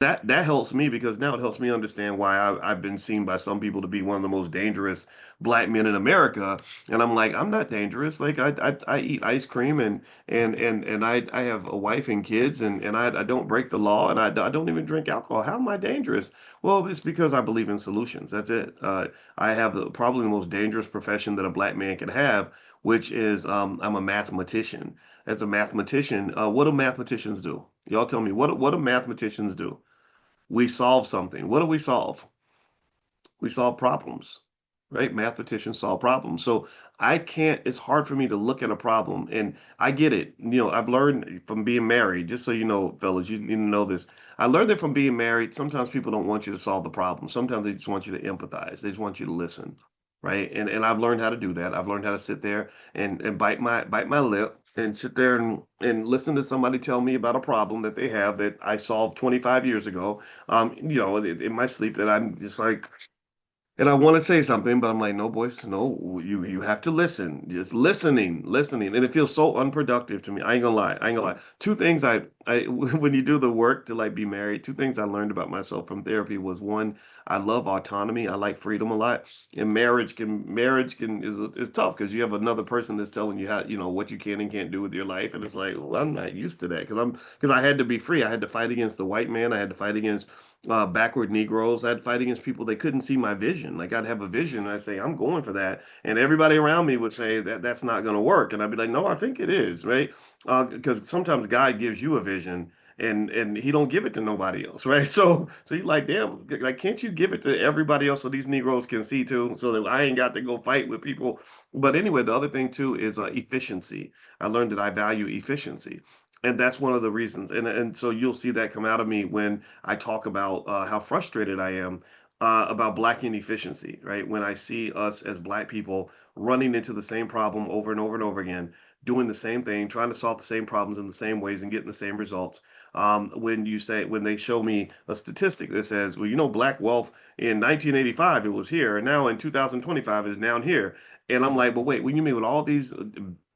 that helps me because now it helps me understand why I've been seen by some people to be one of the most dangerous black men in America. And I'm like, I'm not dangerous. Like I eat ice cream and I have a wife and kids and I don't break the law and I don't even drink alcohol. How am I dangerous? Well, it's because I believe in solutions. That's it. I have probably the most dangerous profession that a black man can have, which is I'm a mathematician. As a mathematician, what do mathematicians do? Y'all tell me what do mathematicians do? We solve something. What do we solve? We solve problems, right? Mathematicians solve problems. So I can't, it's hard for me to look at a problem. And I get it. I've learned from being married, just so you know, fellas, you need to know this. I learned that from being married, sometimes people don't want you to solve the problem. Sometimes they just want you to empathize. They just want you to listen, right? And I've learned how to do that. I've learned how to sit there and bite my lip and sit there and listen to somebody tell me about a problem that they have that I solved 25 years ago, in my sleep that I'm just like, and I want to say something, but I'm like, no, boys, no, you have to listen. Just listening, and it feels so unproductive to me. I ain't gonna lie. I ain't gonna lie. Two things I when you do the work to like be married, two things I learned about myself from therapy was one, I love autonomy. I like freedom a lot. And marriage can is tough because you have another person that's telling you how, what you can and can't do with your life, and it's like, well, I'm not used to that because I had to be free. I had to fight against the white man. I had to fight against backward Negroes. I'd fight against people they couldn't see my vision. Like I'd have a vision, and I'd say I'm going for that, and everybody around me would say that that's not going to work, and I'd be like, no, I think it is, right? Because sometimes God gives you a vision. And he don't give it to nobody else, right? So you like, damn, like can't you give it to everybody else so these Negroes can see too, so that I ain't got to go fight with people. But anyway, the other thing too is efficiency. I learned that I value efficiency, and that's one of the reasons. And so you'll see that come out of me when I talk about how frustrated I am about black inefficiency, right? When I see us as black people running into the same problem over and over and over again, doing the same thing, trying to solve the same problems in the same ways and getting the same results. When they show me a statistic that says, well, black wealth in 1985 it was here, and now in 2025 is down here, and I'm like, but wait, what do you mean with all these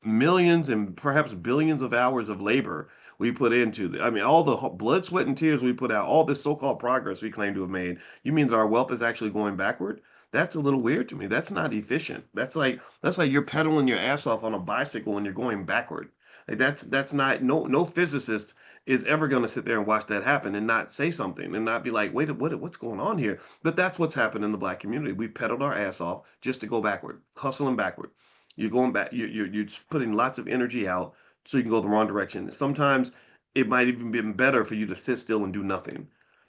millions and perhaps billions of hours of labor we put into I mean, all the blood, sweat, and tears we put out, all this so-called progress we claim to have made. You mean that our wealth is actually going backward? That's a little weird to me. That's not efficient. That's like you're pedaling your ass off on a bicycle and you're going backward. Like that's not no physicist is ever going to sit there and watch that happen and not say something and not be like, wait, what's going on here? But that's what's happened in the black community. We pedaled our ass off just to go backward, hustling backward. You're going back. You're just putting lots of energy out so you can go the wrong direction. Sometimes it might even be better for you to sit still and do nothing,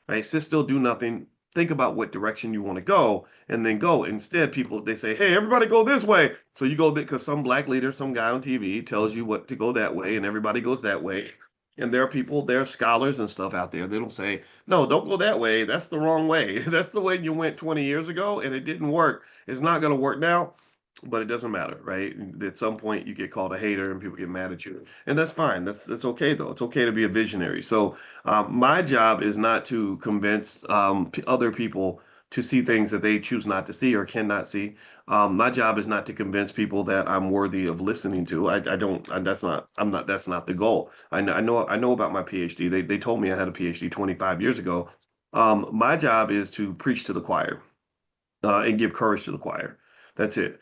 right? Sit still, do nothing. Think about what direction you want to go, and then go. Instead, people they say, "Hey, everybody go this way." So you go because some black leader, some guy on TV tells you what to go that way, and everybody goes that way. And there are scholars and stuff out there that'll say, "No, don't go that way. That's the wrong way. That's the way you went 20 years ago, and it didn't work. It's not going to work now." But it doesn't matter, right? At some point, you get called a hater, and people get mad at you, and that's fine. That's okay though. It's okay to be a visionary. So, my job is not to convince other people to see things that they choose not to see or cannot see. My job is not to convince people that I'm worthy of listening to. I don't. That's not. I'm not. That's not the goal. I know about my PhD. They told me I had a PhD 25 years ago. My job is to preach to the choir and give courage to the choir. That's it.